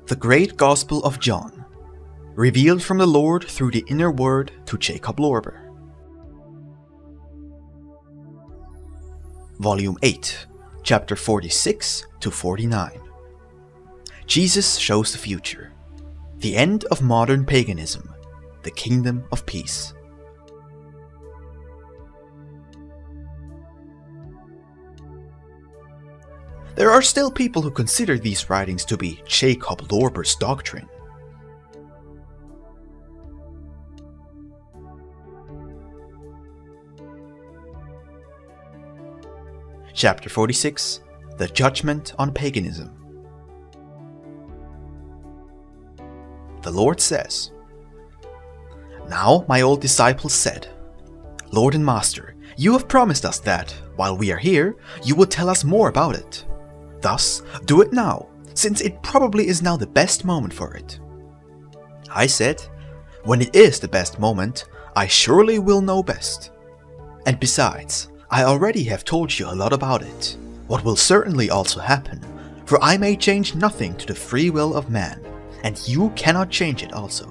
The Great Gospel of John, revealed from the Lord through the inner word to Jakob Lorber. Volume 8, Chapter 46 to 49. Jesus shows the future. The end of modern paganism. The kingdom of peace. There are still people who consider these writings to be Jakob Lorber's doctrine. Chapter 46, The Judgment on Paganism. The Lord says, "Now my old disciples said, 'Lord and Master, you have promised us that, while we are here, you will tell us more about it. Thus, do it now, since it probably is now the best moment for it.' I said, 'When it is the best moment, I surely will know best. And besides, I already have told you a lot about it, what will certainly also happen, for I may change nothing to the free will of man, and you cannot change it also.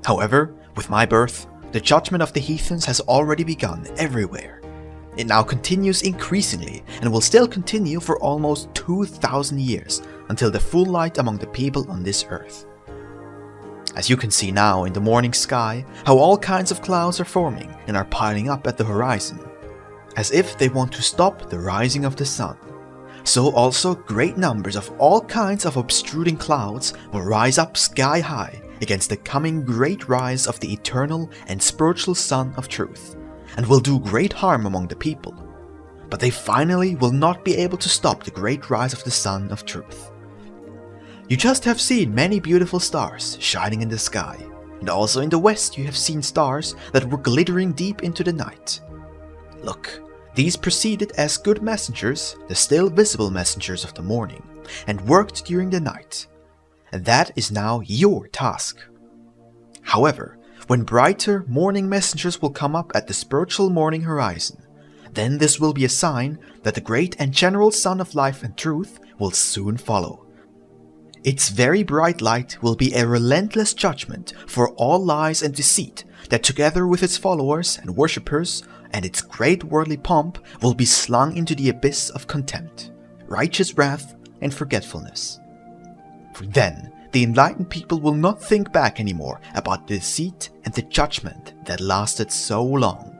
However, with my birth, the judgment of the heathens has already begun everywhere. It now continues increasingly and will still continue for almost 2,000 years until the full light among the people on this earth. As you can see now in the morning sky, how all kinds of clouds are forming and are piling up at the horizon, as if they want to stop the rising of the sun. So also great numbers of all kinds of obstruting clouds will rise up sky high against the coming great rise of the eternal and spiritual Sun of Truth, and will do great harm among the people. But they finally will not be able to stop the great rise of the Sun of Truth. You just have seen many beautiful stars shining in the sky, and also in the west you have seen stars that were glittering deep into the night. Look, these proceeded as good messengers, the still visible messengers of the morning, and worked during the night. And that is now your task. However, when brighter morning messengers will come up at the spiritual morning horizon, then this will be a sign that the great and general Sun of Life and Truth will soon follow. Its very bright light will be a relentless judgment for all lies and deceit that, together with its followers and worshippers and its great worldly pomp, will be slung into the abyss of contempt, righteous wrath, and forgetfulness. For then, the enlightened people will not think back anymore about the deceit and the judgment that lasted so long.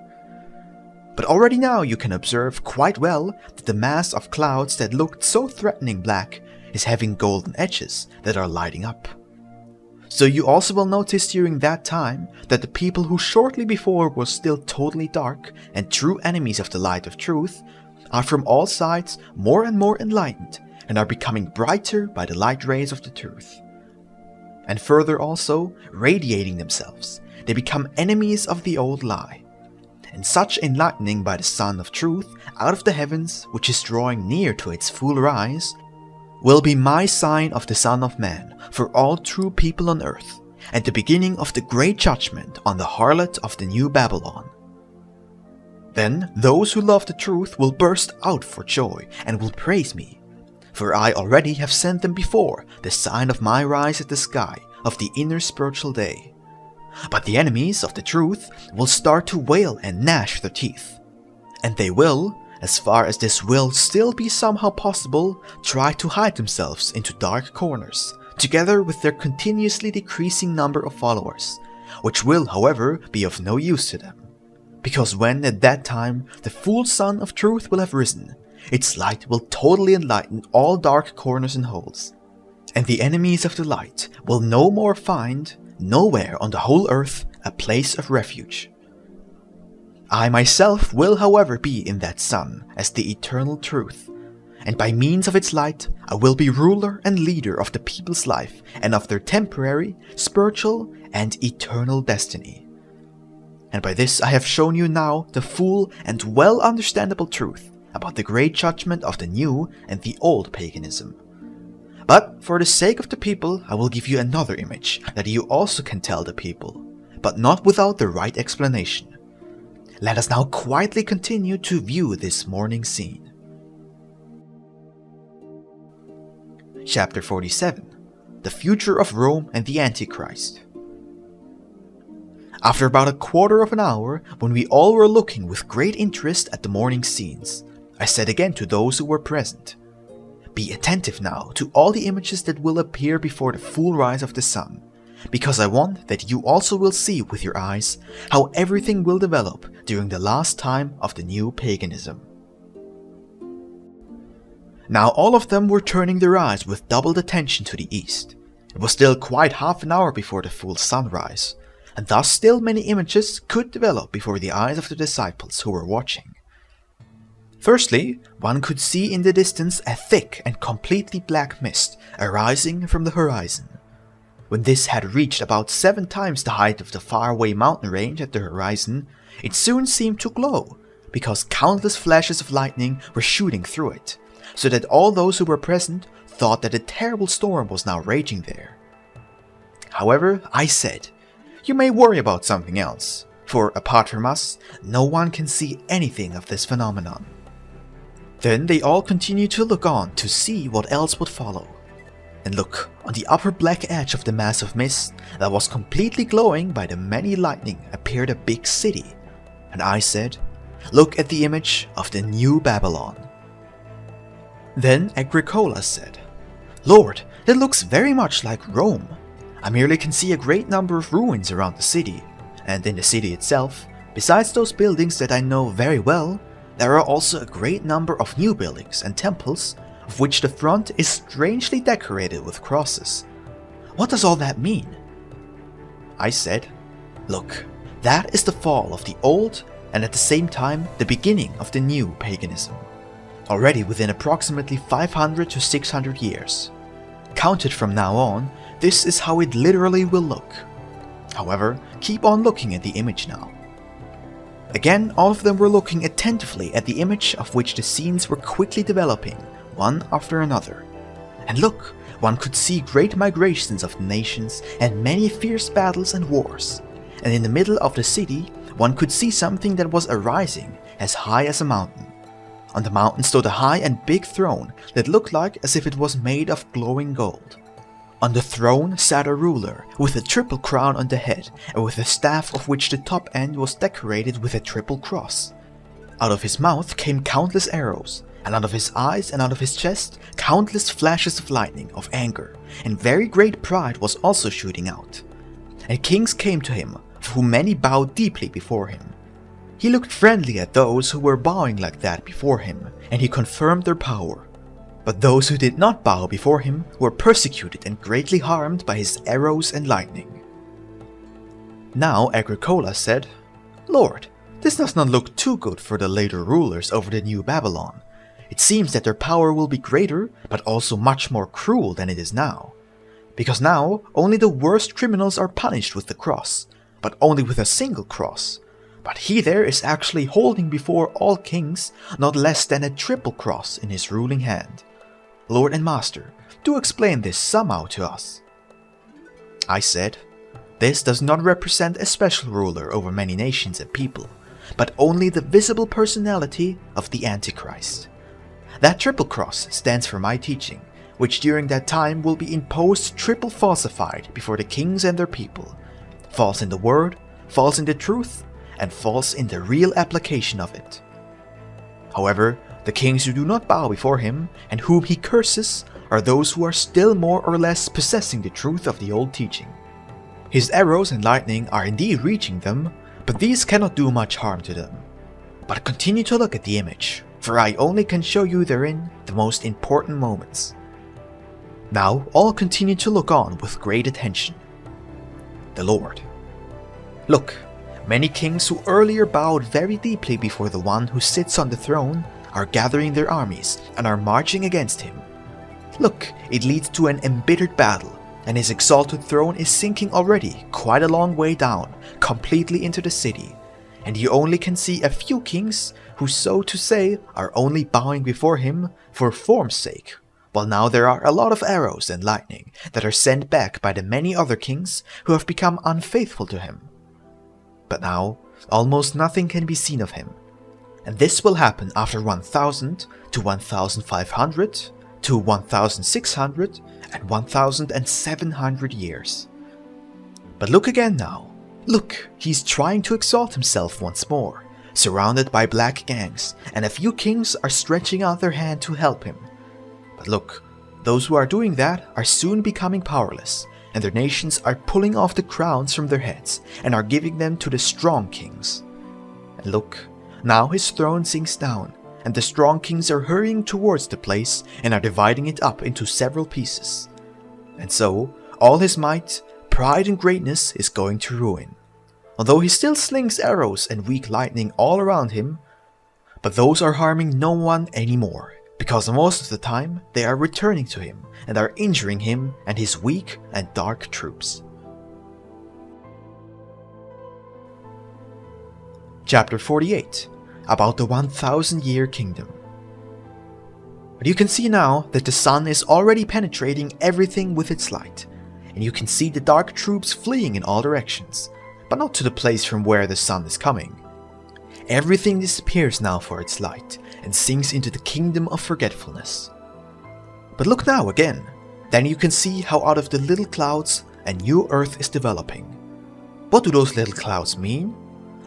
But already now you can observe quite well that the mass of clouds that looked so threatening black is having golden edges that are lighting up. So you also will notice during that time that the people who shortly before were still totally dark and true enemies of the light of truth are from all sides more and more enlightened and are becoming brighter by the light rays of the truth. And further also, radiating themselves, they become enemies of the old lie. And such enlightening by the Sun of Truth out of the heavens, which is drawing near to its full rise, will be my sign of the Son of Man for all true people on earth, and the beginning of the great judgment on the harlot of the new Babylon. Then those who love the truth will burst out for joy and will praise me, for I already have sent them before the sign of my rise at the sky of the inner spiritual day. But the enemies of the truth will start to wail and gnash their teeth, and they will, as far as this will still be somehow possible, try to hide themselves into dark corners, together with their continuously decreasing number of followers, which will, however, be of no use to them. Because when at that time the full Sun of Truth will have risen, its light will totally enlighten all dark corners and holes, and the enemies of the light will no more find, nowhere on the whole earth, a place of refuge. I myself will, however, be in that Sun as the eternal truth, and by means of its light I will be ruler and leader of the people's life and of their temporary, spiritual, and eternal destiny. And by this I have shown you now the full and well understandable truth about the great judgment of the new and the old paganism. But for the sake of the people I will give you another image that you also can tell the people, but not without the right explanation. Let us now quietly continue to view this morning scene. Chapter 47, The Future of Rome and the Antichrist. After about a quarter of an hour, when we all were looking with great interest at the morning scenes, I said again to those who were present, "Be attentive now to all the images that will appear before the full rise of the sun, because I want that you also will see with your eyes how everything will develop during the last time of the new paganism." Now all of them were turning their eyes with doubled attention to the east. It was still quite half an hour before the full sunrise, and thus still many images could develop before the eyes of the disciples who were watching. Firstly, one could see in the distance a thick and completely black mist arising from the horizon. When this had reached about 7 times the height of the faraway mountain range at the horizon, it soon seemed to glow, because countless flashes of lightning were shooting through it, so that all those who were present thought that a terrible storm was now raging there. However, I said, "You may worry about something else, for apart from us, no one can see anything of this phenomenon." Then they all continued to look on to see what else would follow. And look, on the upper black edge of the mass of mist that was completely glowing by the many lightning appeared a big city. And I said, "Look at the image of the new Babylon." Then Agricola said, "Lord, it looks very much like Rome. I merely can see a great number of ruins around the city, and in the city itself, besides those buildings that I know very well, there are also a great number of new buildings and temples, of which the front is strangely decorated with crosses. What does all that mean?" I said, "Look, that is the fall of the old and at the same time the beginning of the new paganism. Already within approximately 500 to 600 years. Counted from now on, this is how it literally will look. However, keep on looking at the image now." Again, all of them were looking attentively at the image of which the scenes were quickly developing, one after another. And look, one could see great migrations of nations and many fierce battles and wars. And in the middle of the city, one could see something that was arising as high as a mountain. On the mountain stood a high and big throne that looked like as if it was made of glowing gold. On the throne sat a ruler with a triple crown on the head and with a staff of which the top end was decorated with a triple cross. Out of his mouth came countless arrows, and out of his eyes and out of his chest countless flashes of lightning of anger, and very great pride was also shooting out. And kings came to him, of whom many bowed deeply before him. He looked friendly at those who were bowing like that before him, and he confirmed their power. But those who did not bow before him were persecuted and greatly harmed by his arrows and lightning. Now Agricola said, "Lord, this does not look too good for the later rulers over the new Babylon. It seems that their power will be greater, but also much more cruel than it is now. Because now only the worst criminals are punished with the cross, but only with a single cross. But he there is actually holding before all kings not less than a triple cross in his ruling hand. Lord and Master, do explain this somehow to us." I said, "This does not represent a special ruler over many nations and people, but only the visible personality of the Antichrist. That triple cross stands for my teaching, which during that time will be imposed triple falsified before the kings and their people, false in the word, false in the truth, and false in the real application of it. However, the kings who do not bow before him, and whom he curses, are those who are still more or less possessing the truth of the old teaching. His arrows and lightning are indeed reaching them, but these cannot do much harm to them. But continue to look at the image, for I only can show you therein the most important moments." Now all continued to look on with great attention. The Lord: "Look, many kings who earlier bowed very deeply before the one who sits on the throne are gathering their armies and are marching against him. Look, it leads to an embittered battle, and his exalted throne is sinking already quite a long way down, completely into the city, and you only can see a few kings who, so to say, are only bowing before him for form's sake, while now there are a lot of arrows and lightning that are sent back by the many other kings who have become unfaithful to him. But now almost nothing can be seen of him, and this will happen after 1000 to 1500 to 1,600 and 1,700 years. But look again now. Look, he's trying to exalt himself once more, surrounded by black gangs, and a few kings are stretching out their hand to help him. But look, those who are doing that are soon becoming powerless, and their nations are pulling off the crowns from their heads and are giving them to the strong kings. And look, now his throne sinks down, and the strong kings are hurrying towards the place and are dividing it up into several pieces. And so, all his might, pride and greatness is going to ruin. Although he still slings arrows and weak lightning all around him, but those are harming no one anymore, because most of the time they are returning to him and are injuring him and his weak and dark troops. Chapter 48, about the 1,000-year kingdom. But you can see now that the sun is already penetrating everything with its light, and you can see the dark troops fleeing in all directions, but not to the place from where the sun is coming. Everything disappears now for its light, and sinks into the kingdom of forgetfulness. But look now again, then you can see how out of the little clouds a new earth is developing. What do those little clouds mean?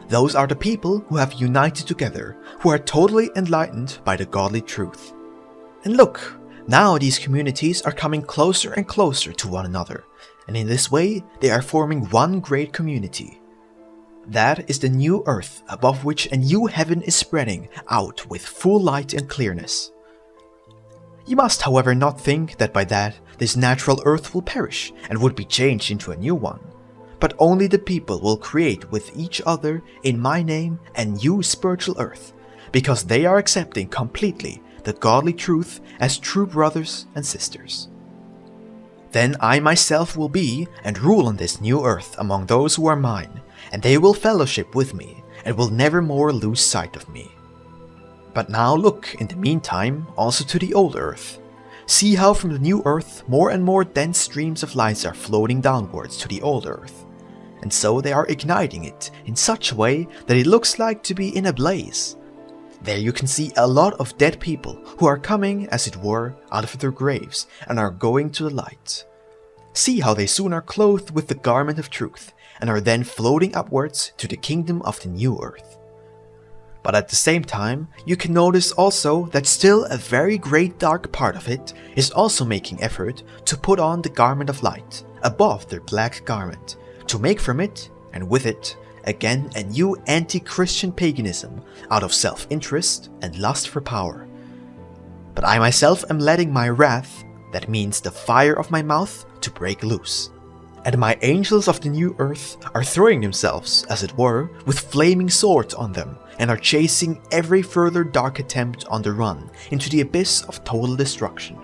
Those are the people who have united together, who are totally enlightened by the godly truth. And look, now these communities are coming closer and closer to one another, and in this way they are forming one great community. That is the new earth above which a new heaven is spreading out with full light and clearness. You must, however, not think that by that this natural earth will perish and would be changed into a new one, but only the people will create with each other in my name a new spiritual earth, because they are accepting completely the godly truth as true brothers and sisters. Then I myself will be and rule on this new earth among those who are mine, and they will fellowship with me and will never more lose sight of me. But now look in the meantime also to the old earth. See how from the new earth more and more dense streams of lights are floating downwards to the old earth, and so they are igniting it in such a way that it looks like to be in a blaze. There you can see a lot of dead people who are coming, as it were, out of their graves and are going to the light. See how they soon are clothed with the garment of truth and are then floating upwards to the kingdom of the new earth. But at the same time, you can notice also that still a very great dark part of it is also making effort to put on the garment of light above their black garment, to make from it, and with it, again a new anti-Christian paganism out of self-interest and lust for power. But I myself am letting my wrath, that means the fire of my mouth, to break loose. And my angels of the new earth are throwing themselves, as it were, with flaming swords on them, and are chasing every further dark attempt on the run into the abyss of total destruction.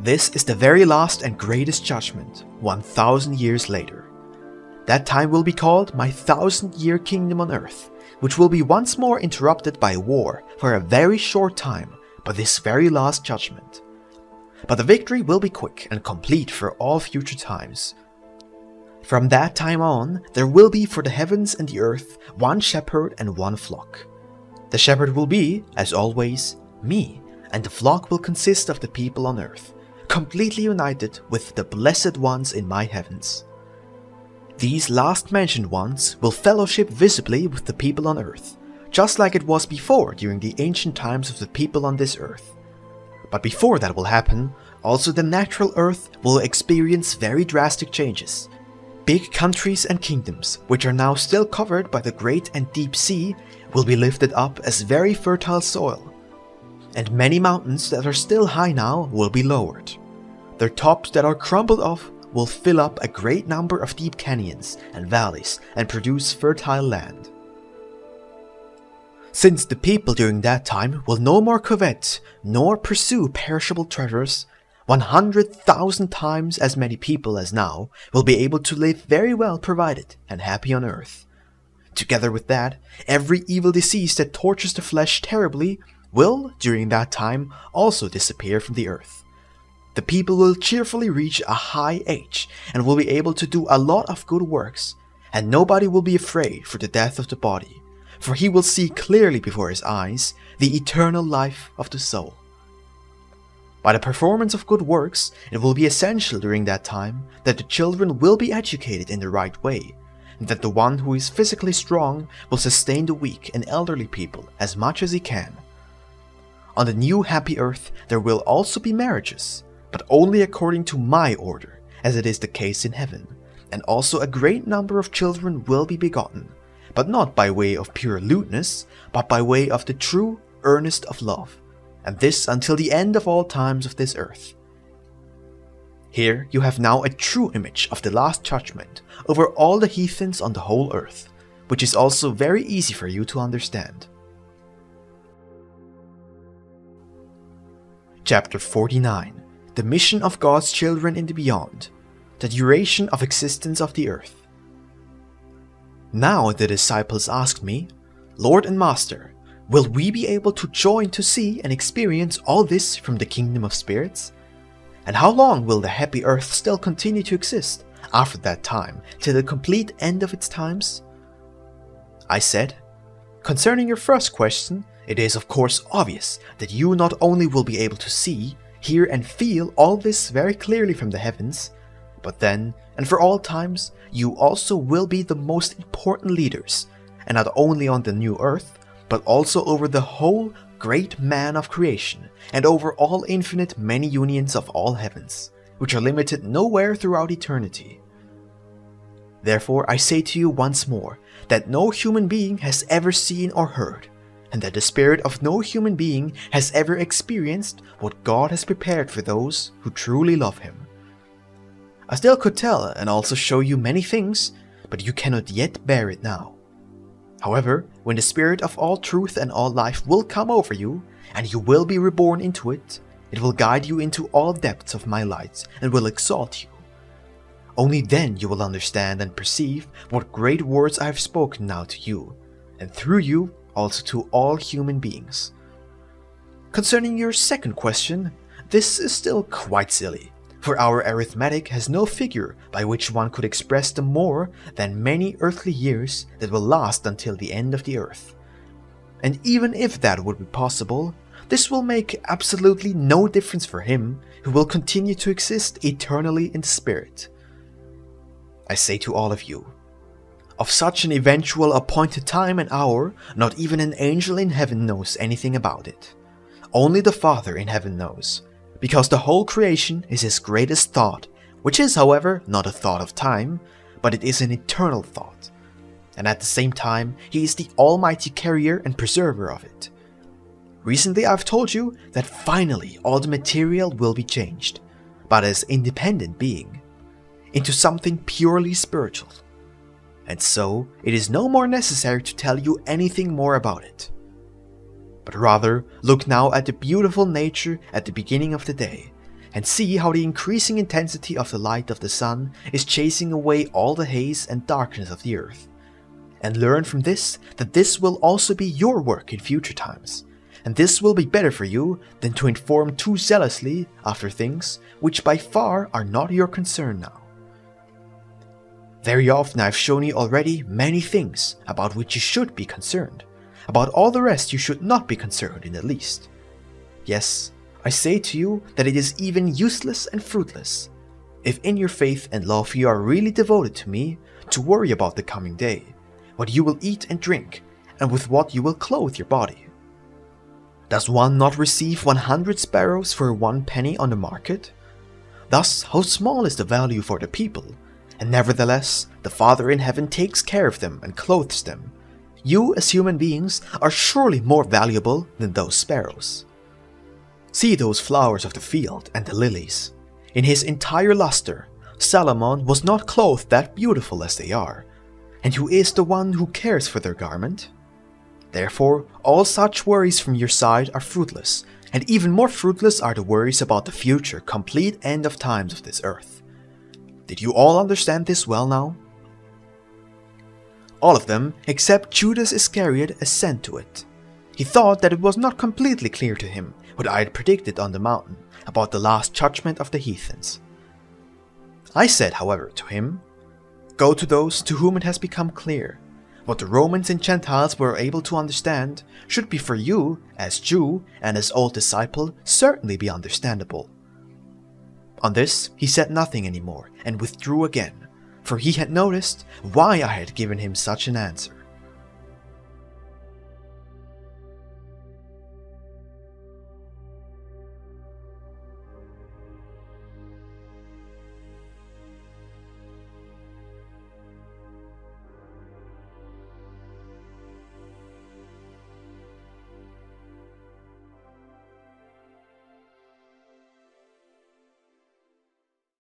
This is the very last and greatest judgment, 1,000 years later. That time will be called my 1,000-year kingdom on earth, which will be once more interrupted by war for a very short time by this very last judgment. But the victory will be quick and complete for all future times. From that time on, there will be for the heavens and the earth one shepherd and one flock. The shepherd will be, as always, me, and the flock will consist of the people on earth, completely united with the blessed ones in my heavens. These last mentioned ones will fellowship visibly with the people on earth, just like it was before during the ancient times of the people on this earth. But before that will happen, also the natural earth will experience very drastic changes. Big countries and kingdoms, which are now still covered by the great and deep sea, will be lifted up as very fertile soil. And many mountains that are still high now will be lowered. Their tops that are crumbled off will fill up a great number of deep canyons and valleys and produce fertile land. Since the people during that time will no more covet nor pursue perishable treasures, 100,000 times as many people as now will be able to live very well provided and happy on earth. Together with that, every evil disease that tortures the flesh terribly will, during that time, also disappear from the earth. The people will cheerfully reach a high age and will be able to do a lot of good works, and nobody will be afraid for the death of the body, for he will see clearly before his eyes the eternal life of the soul. By the performance of good works, it will be essential during that time that the children will be educated in the right way, and that the one who is physically strong will sustain the weak and elderly people as much as he can. On the new happy earth there will also be marriages, but only according to my order, as it is the case in heaven, and also a great number of children will be begotten, but not by way of pure lewdness, but by way of the true earnest of love, and this until the end of all times of this earth. Here you have now a true image of the last judgment over all the heathens on the whole earth, which is also very easy for you to understand. Chapter 49. The mission of God's children in the beyond. The duration of existence of the earth. Now the disciples asked me, Lord and Master, will we be able to join to see and experience all this from the kingdom of spirits? And how long will the happy earth still continue to exist after that time, till the complete end of its times? I said, concerning your first question, it is of course obvious that you not only will be able to see, hear and feel all this very clearly from the heavens, but then, and for all times, you also will be the most important leaders, and not only on the new earth, but also over the whole great man of creation, and over all infinite many unions of all heavens, which are limited nowhere throughout eternity. Therefore I say to you once more, that no human being has ever seen or heard, and that the spirit of no human being has ever experienced what God has prepared for those who truly love Him. I still could tell and also show you many things, but you cannot yet bear it now. However, when the Spirit of all truth and all life will come over you, and you will be reborn into it, it will guide you into all depths of my light and will exalt you. Only then you will understand and perceive what great words I have spoken now to you, and through you also to all human beings. Concerning your second question, this is still quite silly, for our arithmetic has no figure by which one could express the more than many earthly years that will last until the end of the earth. And even if that would be possible, this will make absolutely no difference for him who will continue to exist eternally in the spirit. I say to all of you, of such an eventual appointed time and hour, not even an angel in heaven knows anything about it. Only the Father in heaven knows, because the whole creation is His greatest thought, which is, however, not a thought of time, but it is an eternal thought. And at the same time, He is the almighty carrier and preserver of it. Recently I've told you that finally all the material will be changed, but as independent being, into something purely spiritual. And so it is no more necessary to tell you anything more about it. But rather look now at the beautiful nature at the beginning of the day, and see how the increasing intensity of the light of the sun is chasing away all the haze and darkness of the earth. And learn from this that this will also be your work in future times, and this will be better for you than to inform too zealously after things which by far are not your concern now. Very often I have shown you already many things about which you should be concerned. About all the rest you should not be concerned in the least. Yes, I say to you that it is even useless and fruitless, if in your faith and love you are really devoted to me, to worry about the coming day, what you will eat and drink, and with what you will clothe your body. Does one not receive 100 sparrows for 1 penny on the market? Thus, how small is the value for the people, and nevertheless the Father in heaven takes care of them and clothes them. You, as human beings, are surely more valuable than those sparrows. See those flowers of the field and the lilies. In his entire luster, Solomon was not clothed that beautiful as they are. And who is the one who cares for their garment? Therefore, all such worries from your side are fruitless, and even more fruitless are the worries about the future, complete end of times of this earth. Did you all understand this well now? All of them, except Judas Iscariot, assent to it. He thought that it was not completely clear to him what I had predicted on the mountain about the last judgment of the heathens. I said, however, to him, "Go to those to whom it has become clear. What the Romans and Gentiles were able to understand should be for you, as Jew and as old disciple, certainly be understandable. On this he said nothing anymore and withdrew again, for he had noticed why I had given him such an answer.